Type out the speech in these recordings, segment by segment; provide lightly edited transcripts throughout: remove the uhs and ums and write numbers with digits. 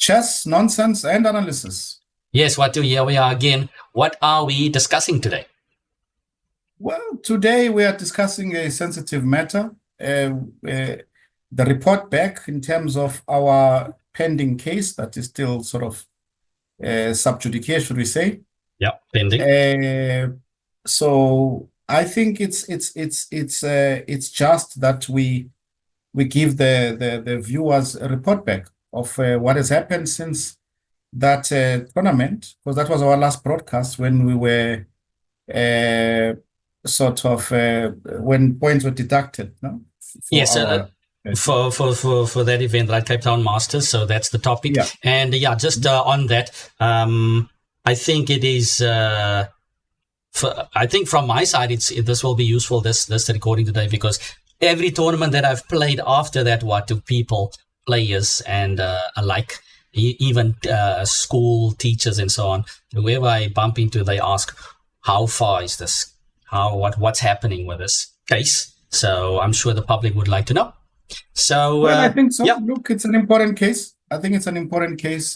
chess, nonsense, and analysis. Yes, Watu, here we are again. What are we discussing today? Well, today we are discussing a sensitive matter, the report back in terms of our pending case that is still sort of sub judice, should we say? Yeah, pending. So I think it's just that we give the viewers a report back of what has happened since that tournament, because that was our last broadcast when we were when points were deducted, no? For that event, right? Cape Town Masters. So that's the topic. Yeah. And just on that, I think it is. I think from my side, this will be useful. This recording today, because every tournament that I've played after that, Watu, people, players, and alike, even school teachers and so on, whoever I bump into, they ask, "How far is this? What's happening with this case?" So I'm sure the public would like to know. So well, I think so. Yeah. Look, it's an important case. I think it's an important case,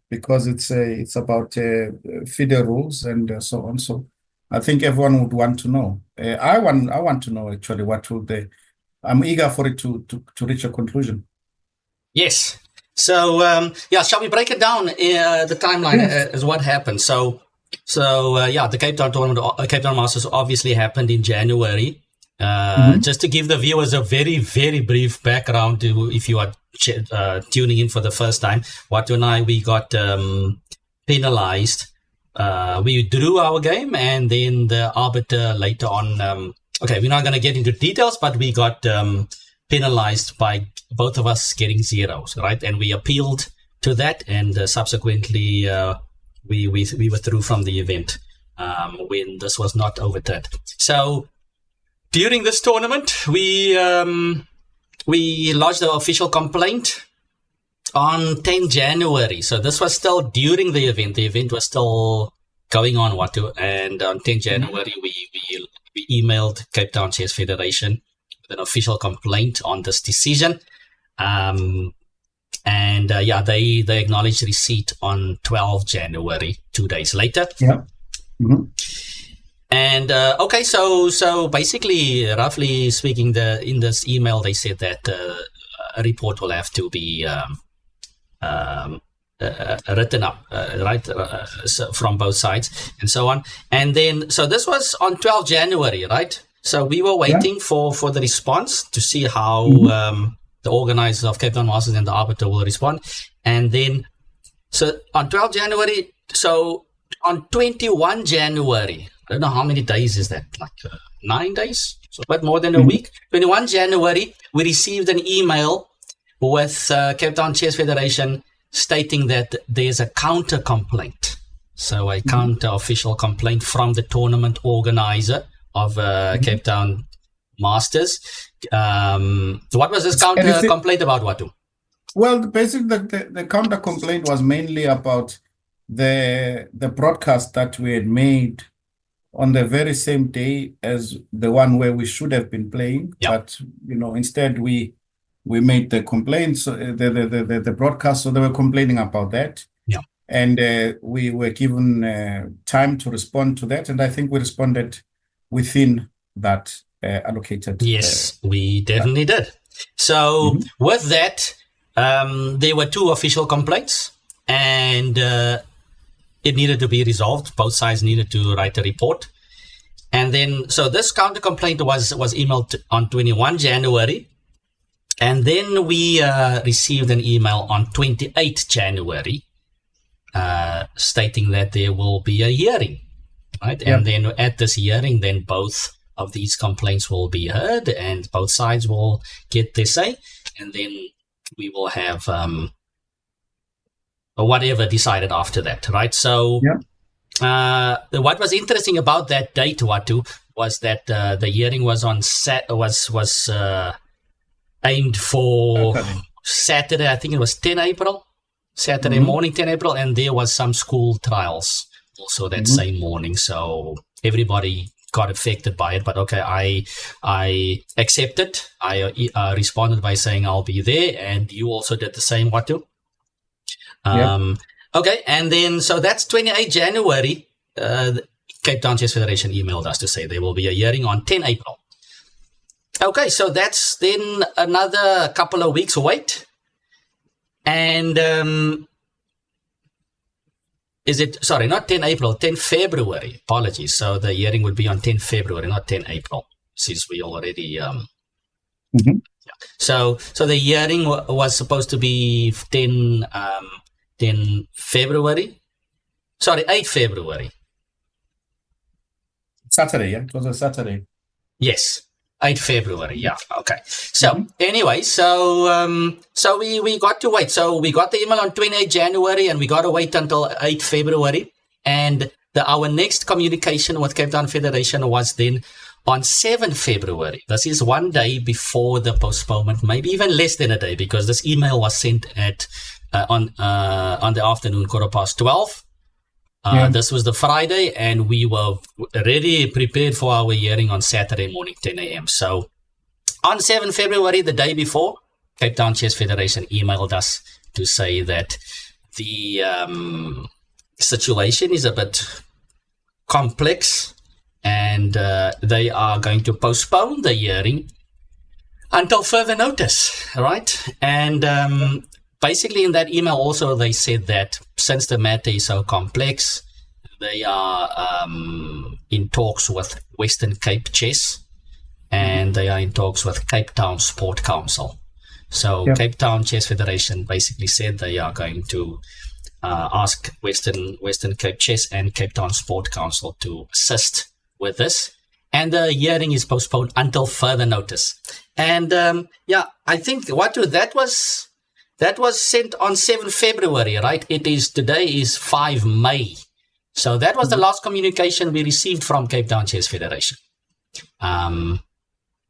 because it's about FIDE rules and so on. So I think everyone would want to know. I want to know actually what will I'm eager for it to reach a conclusion. Yes. So shall we break it down? The timeline as what happened. So the Cape Town tournament, Cape Town Masters, obviously happened in January. Just to give the viewers a very, very brief background, if you are tuning in for the first time, Watu and I, we got penalized. We drew our game, and then the arbiter later on, we're not going to get into details, but we got penalized by both of us getting zeros, right? And we appealed to that, and subsequently we withdrew from the event when this was not overturned. So during this tournament, we lodged the official complaint on 10 January. So this was still during the event. The event was still going on, Watu. And on 10 January, we emailed Cape Town Chess Federation with an official complaint on this decision. They acknowledged receipt on 12 January, 2 days later. Yeah. Mm-hmm. And so basically, roughly speaking, in this email they said that a report will have to be written up, so from both sides and so on. And then, so this was on 12 January, right? So we were waiting for the response to see how the organizers of Cape Town Masters and the arbiter will respond. And then, so on 12 January, so on 21 January, I don't know how many days is that, like 9 days, so but more than a week. 21 January, we received an email with Cape Town Chess Federation stating that there's a counter complaint. So a counter official complaint from the tournament organizer of Cape Town Masters. What was this counter complaint about, Watu? Well, basically the counter complaint was mainly about the broadcast that we had made on the very same day as the one where we should have been playing, but instead we made the complaints, the broadcast, so they were complaining about that. Yeah, and we were given time to respond to that, and I think we responded within that allocated. Yes, we definitely did. So with that, there were 2 official complaints, and it needed to be resolved. Both sides needed to write a report. And then, so this counter complaint was emailed on 21 January. And then we received an email on 28 January stating that there will be a hearing, right? Yeah. And then at this hearing, then both of these complaints will be heard and both sides will get their say. And then we will have whatever decided after that, right? So what was interesting about that date, Watu, was that the hearing was on aimed for Saturday. I think it was 10 April, Saturday morning, 10 April, and there was some school trials also that same morning. So everybody got affected by it, but okay, I accepted. I responded by saying I'll be there, and you also did the same, Watu. Okay, and then so that's 28 January. Cape Town Chess Federation emailed us to say there will be a hearing on 10 April. Okay, so that's then another couple of weeks wait. And sorry, not 10 April, 10 February. Apologies. So the hearing would be on 10 February, not 10 April, since we already... So the hearing was supposed to be 10 February. Sorry, 8 February. Saturday, yeah? It was a Saturday. Yes. 8 February, yeah, okay. So anyway, so we got to wait. So we got the email on 28 January and we got to wait until 8 February. And our next communication with Cape Town Federation was then on 7 February. This is one day before the postponement, maybe even less than a day, because this email was sent at on the afternoon, 12:15. This was the Friday, and we were already prepared for our hearing on Saturday morning, 10 a.m. So on 7 February, the day before, Cape Town Chess Federation emailed us to say that the situation is a bit complex, and they are going to postpone the hearing until further notice, right? And basically, in that email also, they said that since the matter is so complex, they are in talks with Western Cape Chess, and they are in talks with Cape Town Sport Council. So Cape Town Chess Federation basically said they are going to ask Western Cape Chess and Cape Town Sport Council to assist with this. And the hearing is postponed until further notice. And I think that was sent on 7 February, right? Today is 5 May. So that was the last communication we received from Cape Town Chess Federation.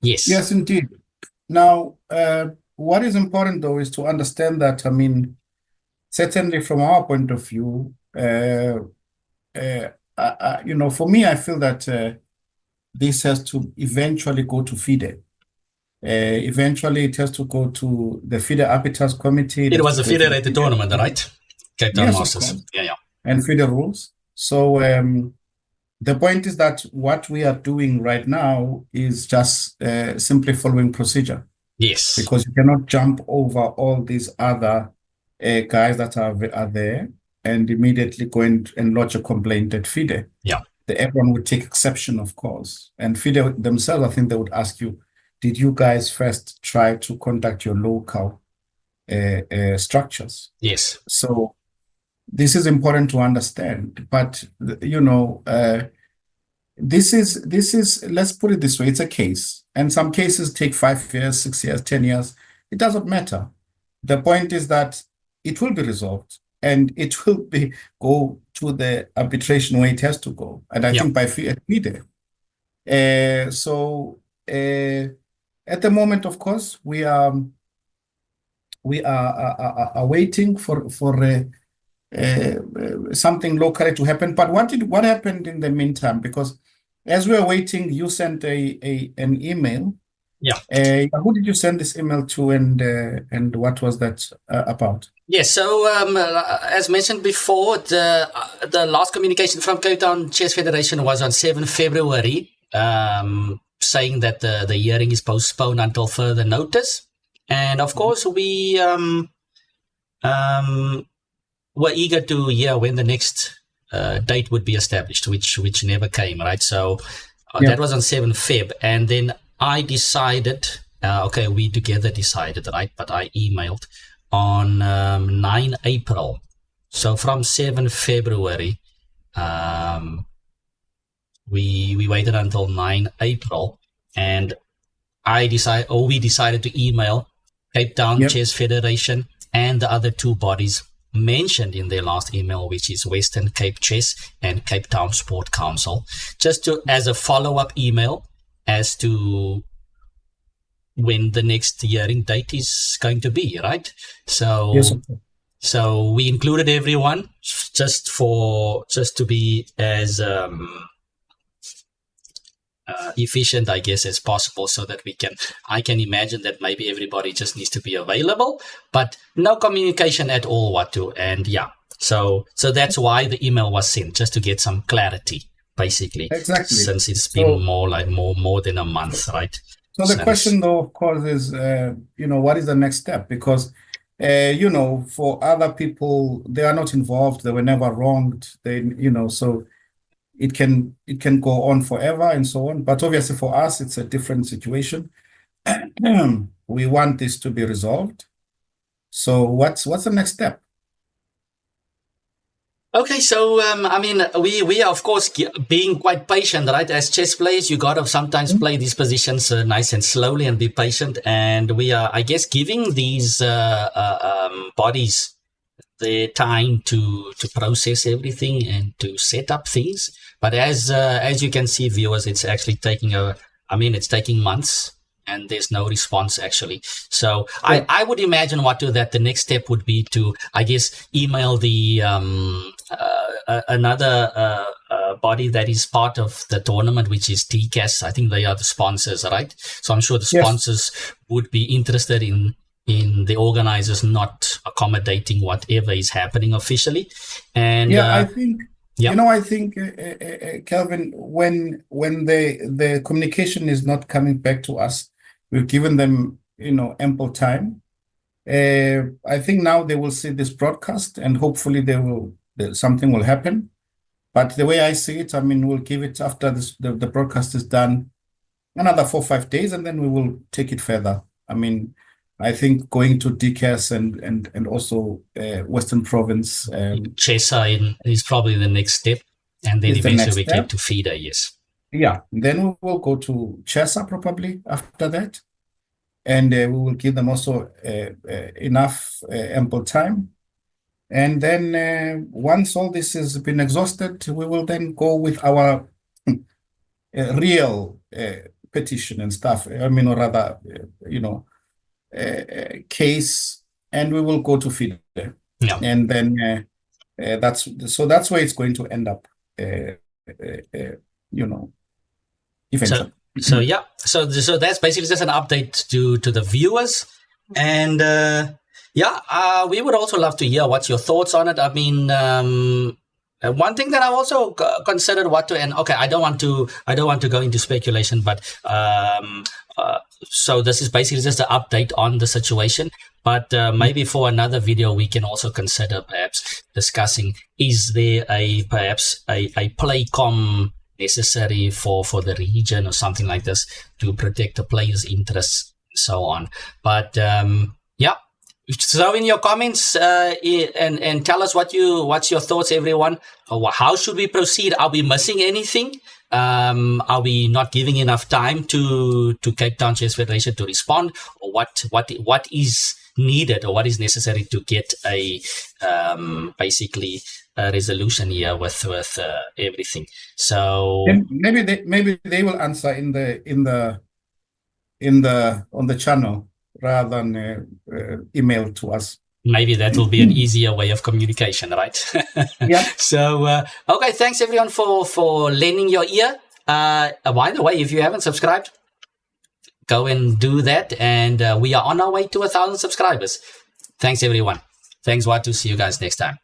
Yes. Yes, indeed. Now, what is important, though, is to understand that, I mean, certainly from our point of view, for me, I feel that this has to eventually go to FIDE. Eventually, it has to go to the FIDE Arbiters Committee. It was a federated tournament, right? Cape Town Masters. Yeah. And FIDE rules. So the point is that what we are doing right now is just simply following procedure. Yes. Because you cannot jump over all these other guys that are there and immediately go and lodge a complaint at FIDE. Yeah. Everyone would take exception, of course. And FIDE themselves, I think they would ask you, did you guys first try to contact your local structures? Yes. So this is important to understand. But, this is, let's put it this way, it's a case. And some cases take 5 years, 6 years, 10 years. It doesn't matter. The point is that it will be resolved and it will go to the arbitration where it has to go. And I think by FIDE. At the moment, of course, we are waiting for something locally to happen. But what happened in the meantime? Because as we were waiting, you sent an email. Yeah. Who did you send this email to, and what was that about? Yes. So as mentioned before, the last communication from Cape Town Chess Federation was on 7 February. Saying that the hearing is postponed until further notice. And of course, we were eager to hear when the next date would be established, which never came, right? So that was on 7 Feb. And then I decided, we together decided, right? But I emailed on 9 April. So from 7 February, we waited until 9 April, and we decided to email Cape Town Chess Federation and the other two bodies mentioned in their last email, which is Western Cape Chess and Cape Town Sport Council, just as a follow-up email as to when the next hearing date is going to be, right? So so we included everyone just to be as efficient, I guess, as possible, so that I can imagine that maybe everybody just needs to be available, but no communication at all, Watu. And yeah, so that's why the email was sent, just to get some clarity, basically. Exactly. Since it's been more than a month, right? So the question, though, of course, is, what is the next step? Because, for other people, they are not involved. They were never wronged. So it can go on forever and so on. But obviously for us, it's a different situation. We want this to be resolved. So what's the next step? Okay, so we are of course being quite patient, right? As chess players, you gotta sometimes play these positions nice and slowly and be patient. And we are, I guess, giving these bodies the time to process everything and to set up things. But as you can see, viewers, it's actually taking it's taking months. And there's no response, actually. So yeah. I would imagine, Watu, that the next step would be to, I guess, email the another body that is part of the tournament, which is TCAS. I think they are the sponsors, right? So I'm sure the sponsors would be interested in the organizers not accommodating whatever is happening officially. And I think... Yeah. I think, Kelvin, when the communication is not coming back to us, we've given them, ample time. I think now they will see this broadcast and hopefully something will happen. But the way I see it, we'll give it after the broadcast is done, another 4 or 5 days, and then we will take it further. I think going to DCAS and also Western Province. Chesa is probably the next step. And then eventually we get to FIDA, yes. Yeah, then we will go to Chesa probably after that. And we will give them also enough ample time. And then once all this has been exhausted, we will then go with our real petition and stuff. Or rather, case, and we will go to FIDA. Yeah. And then that's where it's going to end up. Eventually. So that's basically just an update to the viewers. And we would also love to hear what's your thoughts on it. One thing that I also considered, Watu, and okay, I don't want to go into speculation, but so this is basically just an update on the situation. But maybe for another video, we can also consider perhaps discussing, is there perhaps a playcom necessary for the region or something like this to protect the players' interests and so on. But throw in your comments and tell us what's your thoughts, everyone. How should we proceed? Are we missing anything? Are we not giving enough time to Cape Town Chess Federation to respond? Or what is needed or what is necessary to get a basically a resolution here with everything? So maybe they will answer on the channel rather than email to us. Maybe that will be an easier way of communication, right? Yeah. So, okay, thanks everyone for lending your ear. By the way, if you haven't subscribed, go and do that. And we are on our way to 1,000 subscribers. Thanks everyone. Thanks, Watu. See you guys next time.